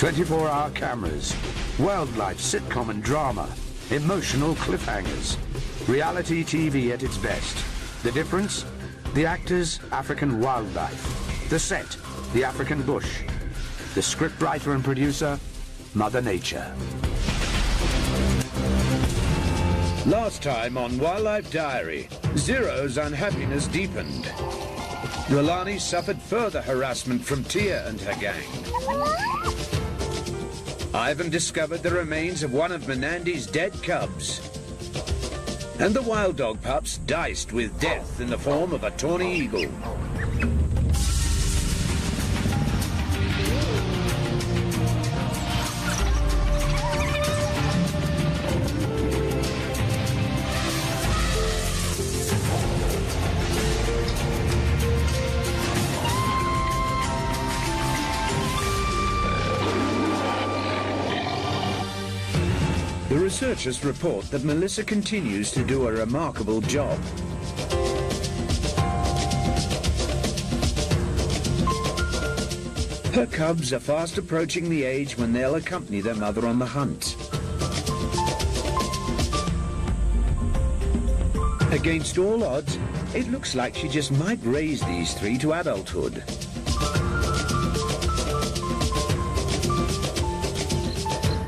24-hour cameras, wildlife sitcom and drama, emotional cliffhangers. Reality TV at its best. The difference? The actors, African wildlife. The set, the African bush. The scriptwriter and producer, Mother Nature. Last time on Wildlife Diary, Zero's unhappiness deepened. Rulani suffered further harassment from Tia and her gang. Ivan discovered the remains of one of Menandi's dead cubs. And the wild dog pups diced with death in the form of a tawny eagle. The researchers report that Melissa continues to do a remarkable job. Her cubs are fast approaching the age when they'll accompany their mother on the hunt. Against all odds, it looks like she just might raise these three to adulthood.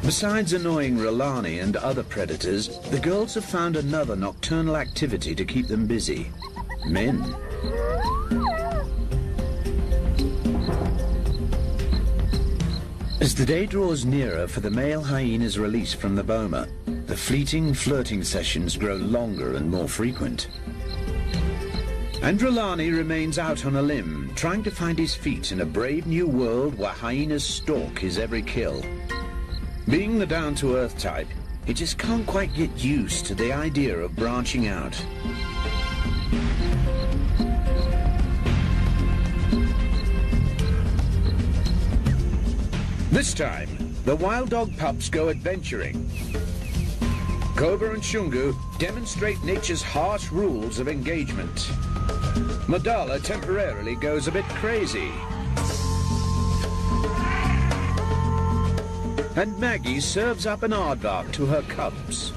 Besides annoying Rulani and other predators, the girls have found another nocturnal activity to keep them busy. Men. As the day draws nearer for the male hyena's release from the boma, the fleeting flirting sessions grow longer and more frequent. And Rulani remains out on a limb, trying to find his feet in a brave new world where hyenas stalk his every kill. Being the down-to-earth type, he just can't quite get used to the idea of branching out. This time, the wild dog pups go adventuring. Cobra and Shungu demonstrate nature's harsh rules of engagement. Madala temporarily goes a bit crazy. And Maggie serves up an aardvark to her cubs.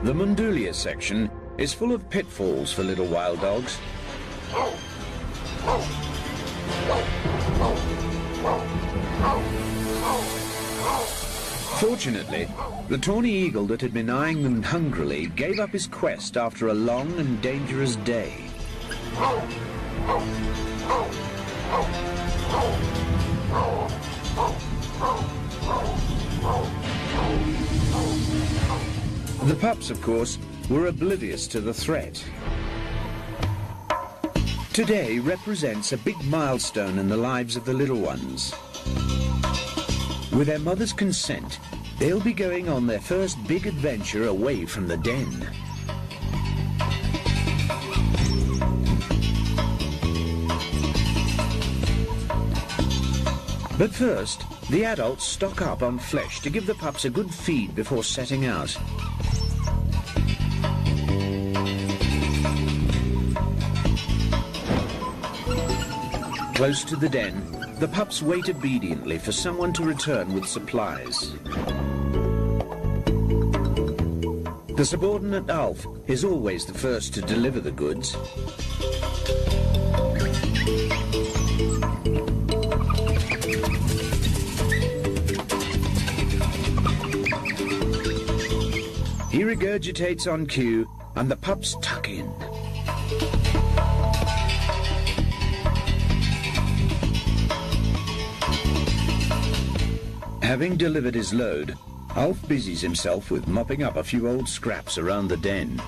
The Mundulia section is full of pitfalls for little wild dogs. Fortunately, the tawny eagle that had been eyeing them hungrily gave up his quest after a long and dangerous day. The pups, of course, were oblivious to the threat. Today represents a big milestone in the lives of the little ones. With their mother's consent, they'll be going on their first big adventure away from the den. But first, the adults stock up on flesh to give the pups a good feed before setting out. Close to the den, the pups wait obediently for someone to return with supplies. The subordinate Alf is always the first to deliver the goods. He regurgitates on cue, and the pups tuck in. Having delivered his load, Alf busies himself with mopping up a few old scraps around the den.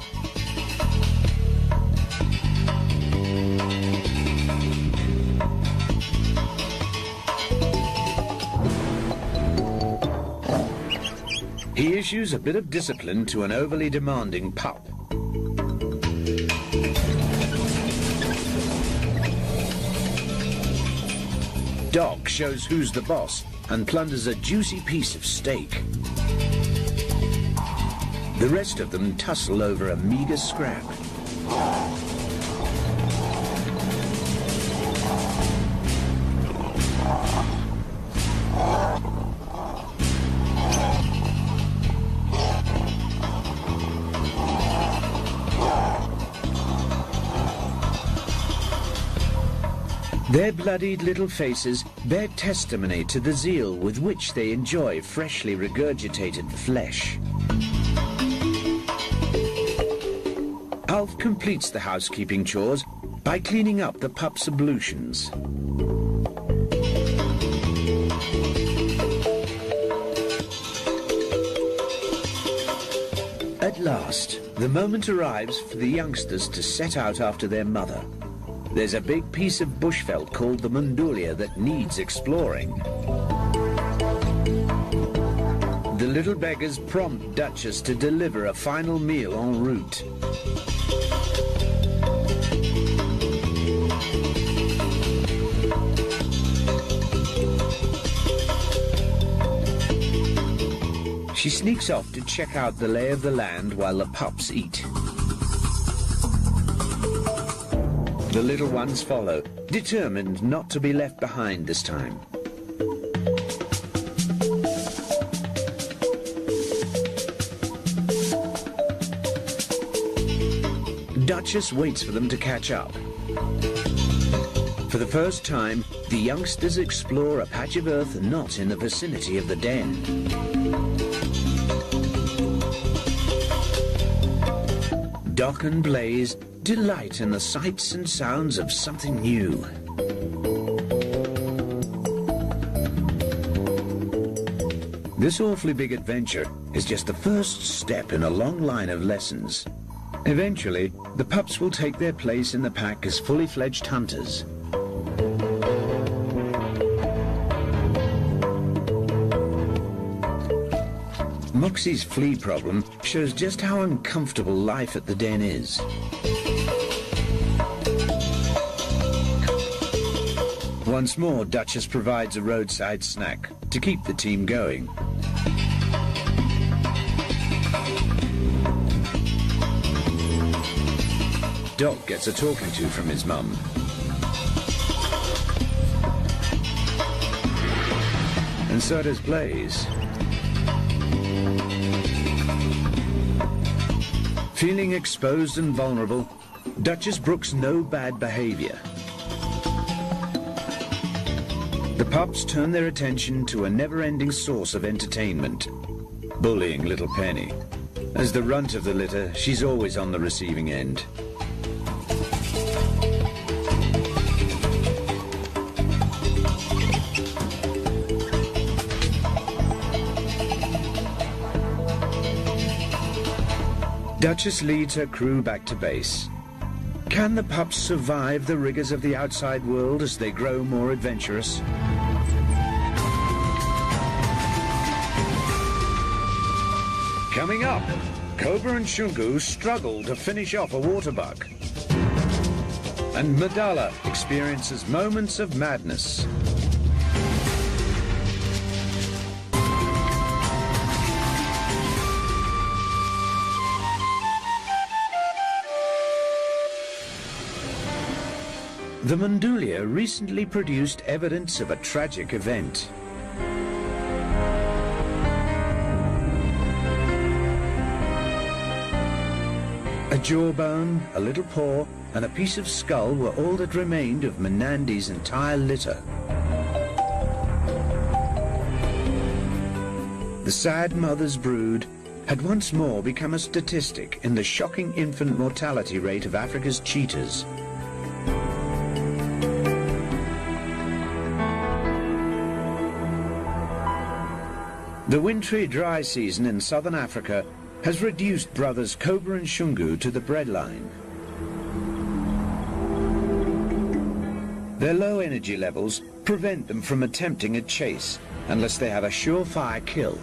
He issues a bit of discipline to an overly demanding pup. Dog shows who's the boss and plunders a juicy piece of steak. The rest of them tussle over a meager scrap. Their bloodied little faces bear testimony to the zeal with which they enjoy freshly regurgitated flesh. Alf completes the housekeeping chores by cleaning up the pup's ablutions. At last, the moment arrives for the youngsters to set out after their mother. There's a big piece of bushveld called the Mundulia that needs exploring. The little beggars prompt Duchess to deliver a final meal en route. She sneaks off to check out the lay of the land while the pups eat. The little ones follow, determined not to be left behind this time. Duchess waits for them to catch up. For the first time, the youngsters explore a patch of earth not in the vicinity of the den. Doc and Blaze delight in the sights and sounds of something new. This awfully big adventure is just the first step in a long line of lessons. Eventually, the pups will take their place in the pack as fully fledged hunters. Moxie's flea problem shows just how uncomfortable life at the den is. Once more, Duchess provides a roadside snack to keep the team going. Doc gets a talking to from his mum. And so does Blaze. Feeling exposed and vulnerable, Duchess brooks no bad behavior. The pups turn their attention to a never-ending source of entertainment, bullying little Penny. As the runt of the litter, she's always on the receiving end. Duchess leads her crew back to base. Can the pups survive the rigors of the outside world as they grow more adventurous? Coming up, Cobra and Shungu struggle to finish off a waterbuck. And Madala experiences moments of madness. The Mundulia recently produced evidence of a tragic event. A jawbone, a little paw, and a piece of skull were all that remained of Menandi's entire litter. The sad mother's brood had once more become a statistic in the shocking infant mortality rate of Africa's cheetahs. The wintry, dry season in southern Africa has reduced brothers Cobra and Shungu to the breadline. Their low energy levels prevent them from attempting a chase unless they have a surefire kill.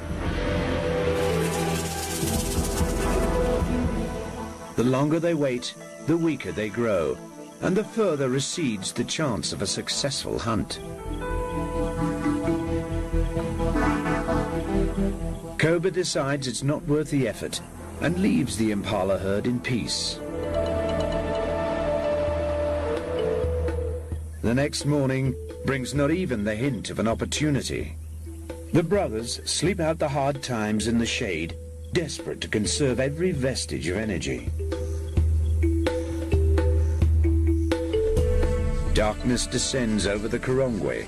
The longer they wait, the weaker they grow, and the further recedes the chance of a successful hunt. Cobra decides it's not worth the effort and leaves the impala herd in peace. The next morning brings not even the hint of an opportunity. The brothers sleep out the hard times in the shade, desperate to conserve every vestige of energy. Darkness descends over the Korongwe.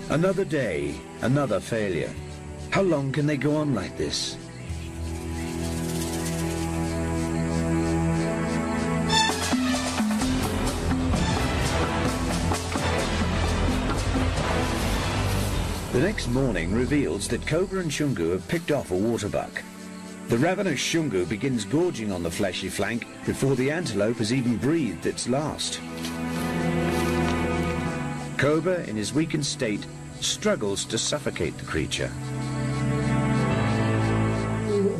Another day, another failure. How long can they go on like this? The next morning reveals that Cobra and Shungu have picked off a waterbuck. The ravenous Shungu begins gorging on the fleshy flank before the antelope has even breathed its last. Cobra, in his weakened state, struggles to suffocate the creature.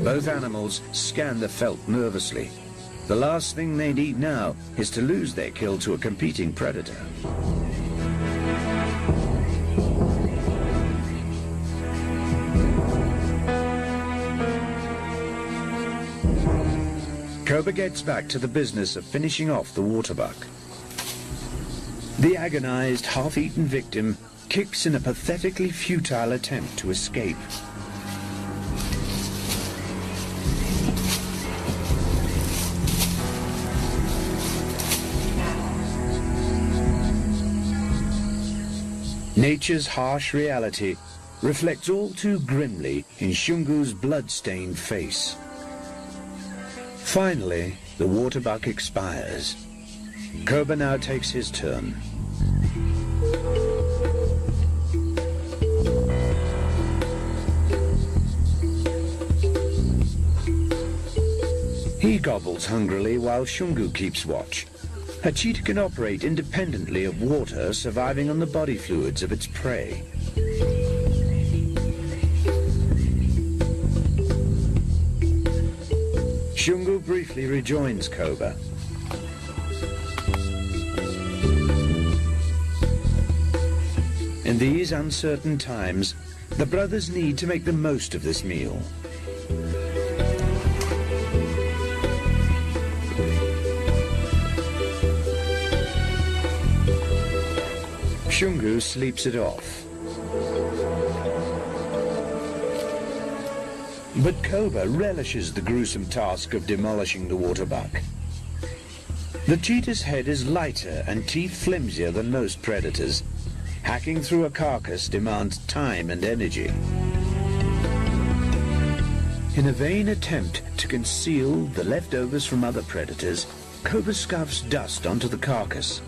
Both animals scan the felt nervously. The last thing they need now is to lose their kill to a competing predator. Cobra gets back to the business of finishing off the waterbuck. The agonized, half-eaten victim kicks in a pathetically futile attempt to escape. Nature's harsh reality reflects all too grimly in Shungu's blood-stained face. Finally, the waterbuck expires. Cobra now takes his turn. He gobbles hungrily while Shungu keeps watch. A cheetah can operate independently of water, surviving on the body fluids of its prey. Shungu briefly rejoins Cobra. In these uncertain times, the brothers need to make the most of this meal. Shungu sleeps it off. But Cobra relishes the gruesome task of demolishing the waterbuck. The cheetah's head is lighter and teeth flimsier than most predators. Hacking through a carcass demands time and energy. In a vain attempt to conceal the leftovers from other predators, Cobra scuffs dust onto the carcass.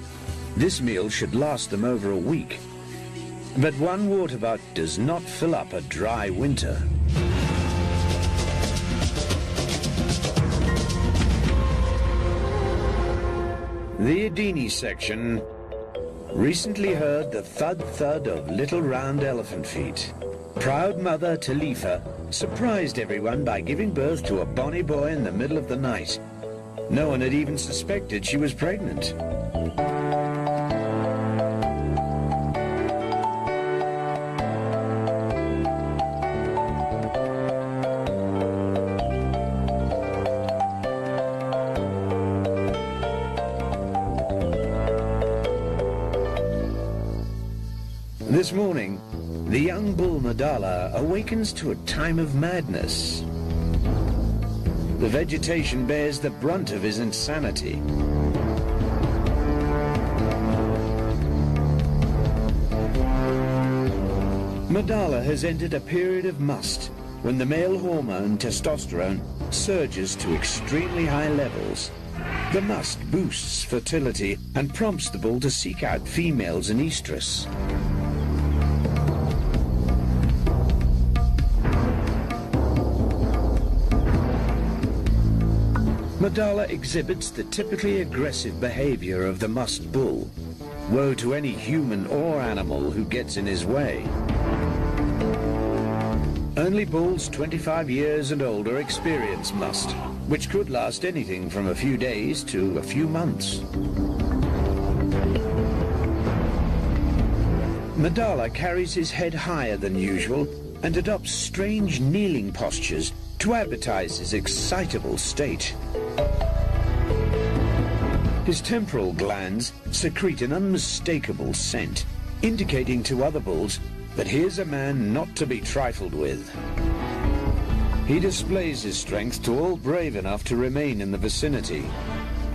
This meal should last them over a week. But one waterbuck does not fill up a dry winter. The Adini section recently heard the thud-thud of little round elephant feet. Proud mother Talifa surprised everyone by giving birth to a bonny boy in the middle of the night. No one had even suspected she was pregnant. This morning, the young bull Madala awakens to a time of madness. The vegetation bears the brunt of his insanity. Madala has entered a period of must, when the male hormone testosterone surges to extremely high levels. The must boosts fertility and prompts the bull to seek out females in estrus. Madala exhibits the typically aggressive behavior of the musk bull. Woe to any human or animal who gets in his way. Only bulls 25 years and older experience must, which could last anything from a few days to a few months. Madala carries his head higher than usual and adopts strange kneeling postures to advertise his excitable state. His temporal glands secrete an unmistakable scent, indicating to other bulls that here's a man not to be trifled with. He displays his strength to all brave enough to remain in the vicinity.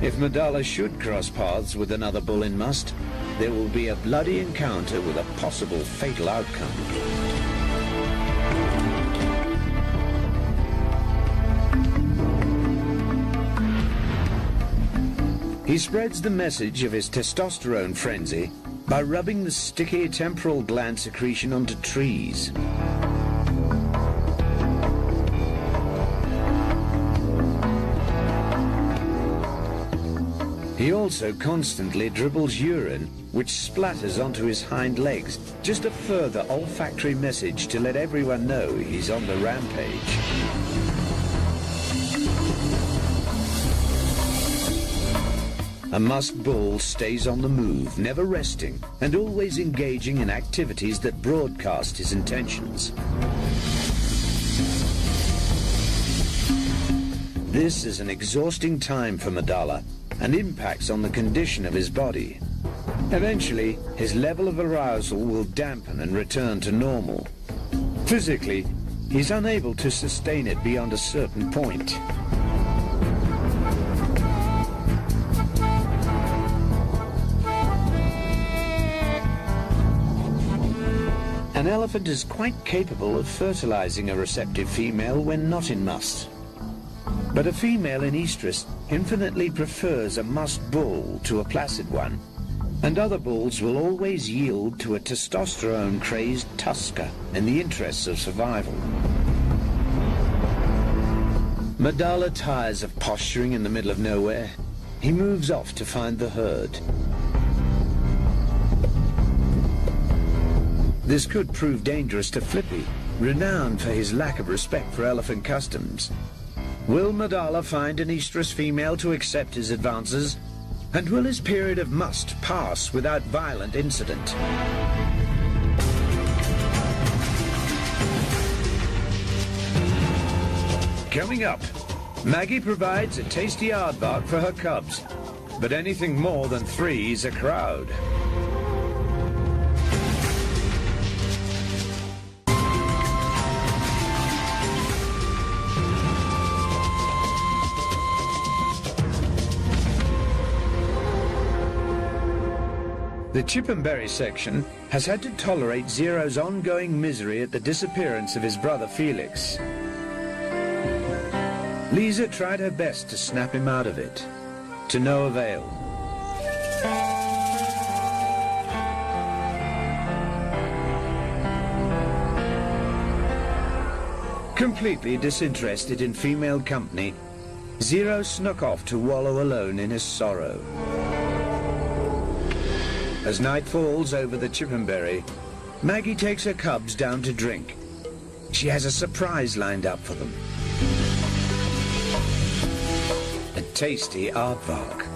If Madala should cross paths with another bull in must, there will be a bloody encounter with a possible fatal outcome. He spreads the message of his testosterone frenzy by rubbing the sticky temporal gland secretion onto trees. He also constantly dribbles urine, which splatters onto his hind legs, just a further olfactory message to let everyone know he's on the rampage. A musk bull stays on the move, never resting, and always engaging in activities that broadcast his intentions. This is an exhausting time for Madala and impacts on the condition of his body. Eventually, his level of arousal will dampen and return to normal. Physically, he's unable to sustain it beyond a certain point. An elephant is quite capable of fertilizing a receptive female when not in must. But a female in estrus infinitely prefers a musk bull to a placid one, and other bulls will always yield to a testosterone-crazed tusker in the interests of survival. Madala tires of posturing in the middle of nowhere. He moves off to find the herd. This could prove dangerous to Flippy, renowned for his lack of respect for elephant customs. Will Madala find an estrus female to accept his advances? And will his period of must pass without violent incident? Coming up, Maggie provides a tasty aardvark for her cubs, but anything more than 3 is a crowd. The Chippenberry section has had to tolerate Zero's ongoing misery at the disappearance of his brother Felix. Lisa tried her best to snap him out of it, to no avail. Completely disinterested in female company, Zero snuck off to wallow alone in his sorrow. As night falls over the Chippenberry, Maggie takes her cubs down to drink. She has a surprise lined up for them. A tasty aardvark.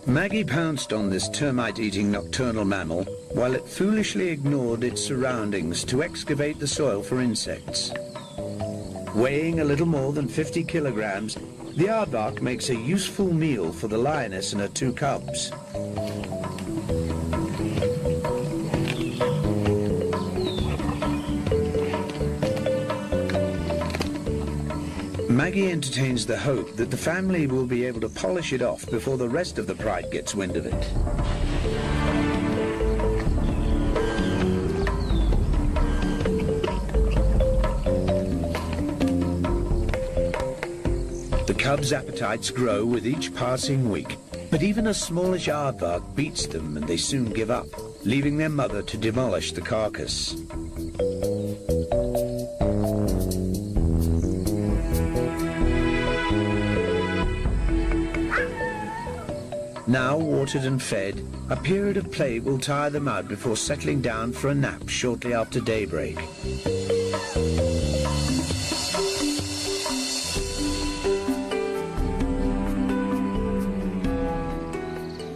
Maggie pounced on this termite-eating nocturnal mammal while it foolishly ignored its surroundings to excavate the soil for insects. Weighing a little more than 50 kilograms, the aardvark makes a useful meal for the lioness and her 2 cubs. Maggie entertains the hope that the family will be able to polish it off before the rest of the pride gets wind of it. The cubs' appetites grow with each passing week, but even a smallish aardvark beats them and they soon give up, leaving their mother to demolish the carcass. Now watered and fed, a period of play will tire them out before settling down for a nap shortly after daybreak.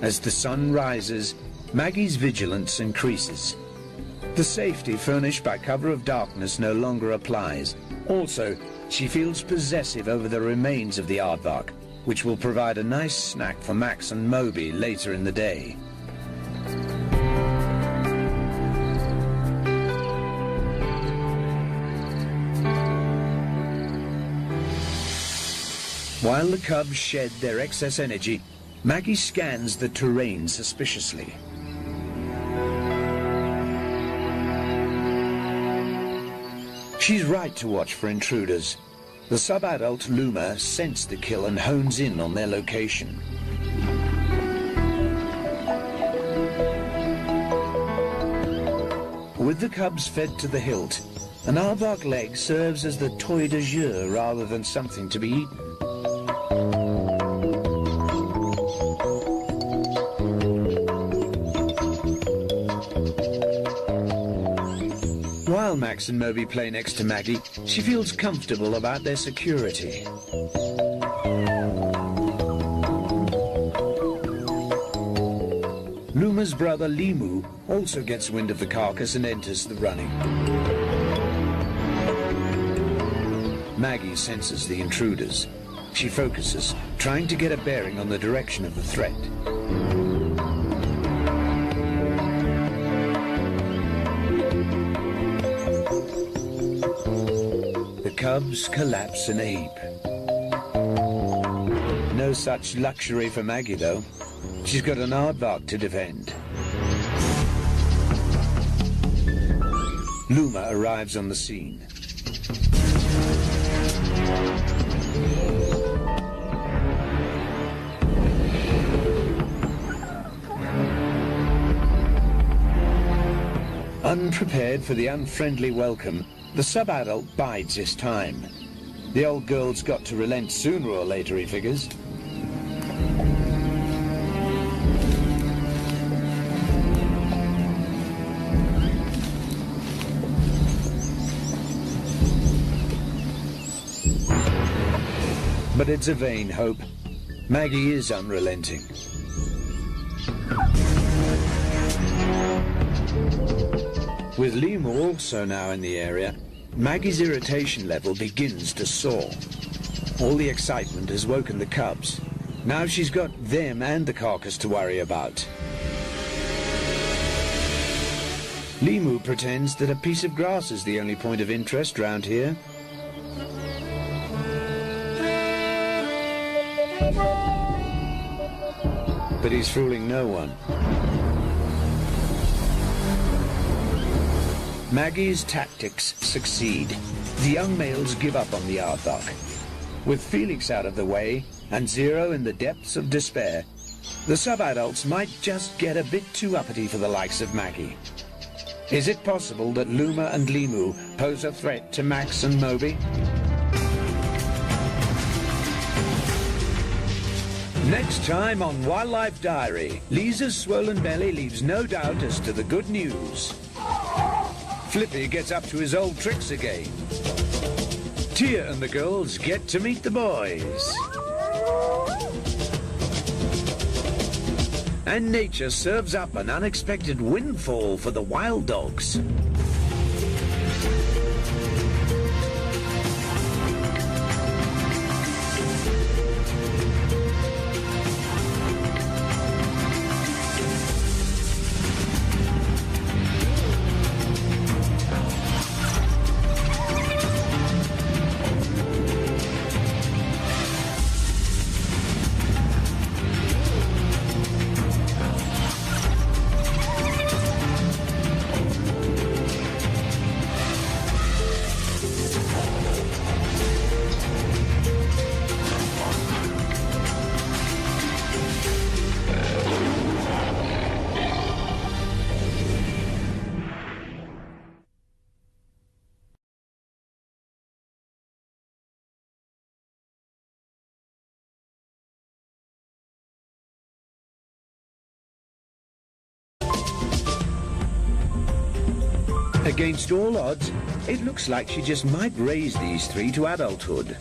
As the sun rises, Maggie's vigilance increases. The safety furnished by cover of darkness no longer applies. Also, she feels possessive over the remains of the aardvark, which will provide a nice snack for Max and Moby later in the day. While the cubs shed their excess energy, Maggie scans the terrain suspiciously. She's right to watch for intruders. The sub-adult Luma scents the kill and hones in on their location. With the cubs fed to the hilt, an aardvark leg serves as the toy de jour rather than something to be eaten. While Max and Moby play next to Maggie, she feels comfortable about their security. Luma's brother Limu also gets wind of the carcass and enters the running. Maggie senses the intruders. She focuses, trying to get a bearing on the direction of the threat. The cubs collapse in a heap. No such luxury for Maggie, though. She's got an aardvark to defend. Luma arrives on the scene. Unprepared for the unfriendly welcome, the sub-adult bides his time. The old girl's got to relent sooner or later, he figures. But it's a vain hope. Maggie is unrelenting. With Limu also now in the area, Maggie's irritation level begins to soar. All the excitement has woken the cubs. Now she's got them and the carcass to worry about. Limu pretends that a piece of grass is the only point of interest round here. But he's fooling no one. Maggie's tactics succeed. The young males give up on the aardvark. With Felix out of the way and Zero in the depths of despair, the sub-adults might just get a bit too uppity for the likes of Maggie. Is it possible that Luma and Limu pose a threat to Max and Moby? Next time on Wildlife Diary, Lisa's swollen belly leaves no doubt as to the good news. Flippy gets up to his old tricks again. Tia and the girls get to meet the boys. And nature serves up an unexpected windfall for the wild dogs. Against all odds, it looks like she just might raise these three to adulthood.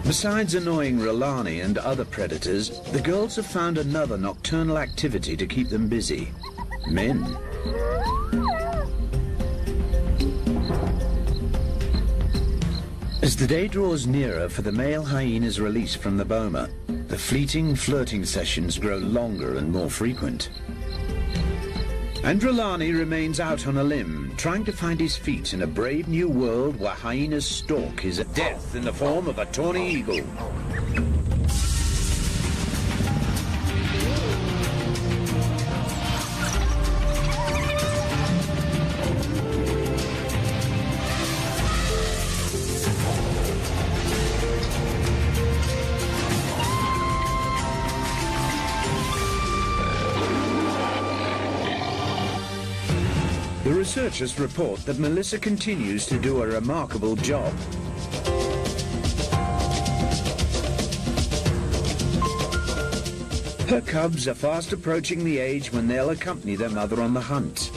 Besides annoying Rolani and other predators, the girls have found another nocturnal activity to keep them busy. Men. As the day draws nearer for the male hyena's release from the boma, the fleeting flirting sessions grow longer and more frequent. And Rulani remains out on a limb, trying to find his feet in a brave new world where hyenas stalk his death in the form of a tawny eagle. The researchers report that Melissa continues to do a remarkable job. Her cubs are fast approaching the age when they'll accompany their mother on the hunt.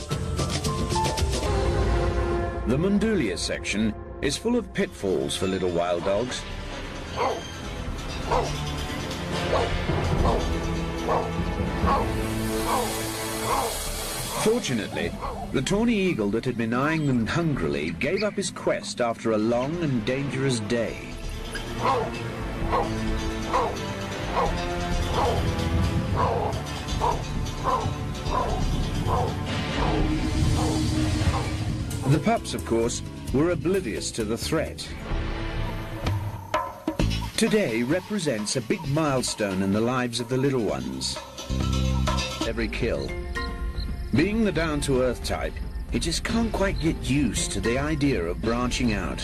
The Mundulia section is full of pitfalls for little wild dogs. Fortunately, the tawny eagle that had been eyeing them hungrily gave up his quest after a long and dangerous day. The pups, of course, were oblivious to the threat. Today represents a big milestone in the lives of the little ones. Every kill. Being the down-to-earth type, he just can't quite get used to the idea of branching out.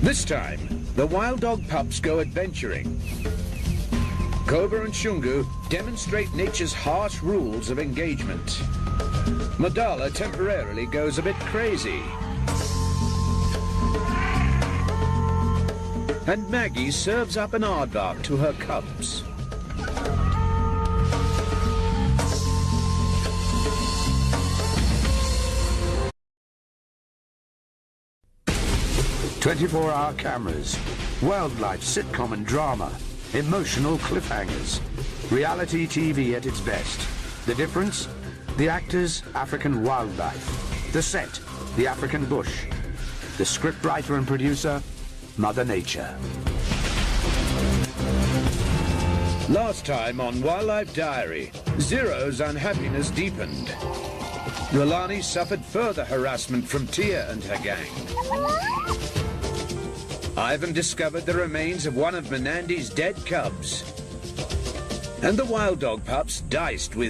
This time, the wild dog pups go adventuring. Cobra and Shungu demonstrate nature's harsh rules of engagement. Madala temporarily goes a bit crazy. And Maggie serves up an aardvark to her cubs. "24-hour cameras, wildlife sitcom and drama, emotional cliffhangers, reality TV at its best. The difference? The actors, African wildlife. The set, the African bush. The scriptwriter and producer, Mother Nature." Last time on Wildlife Diary, Zero's unhappiness deepened. Rulani suffered further harassment from Tia and her gang. Ivan discovered the remains of one of Menandi's dead cubs. And the wild dog pups diced with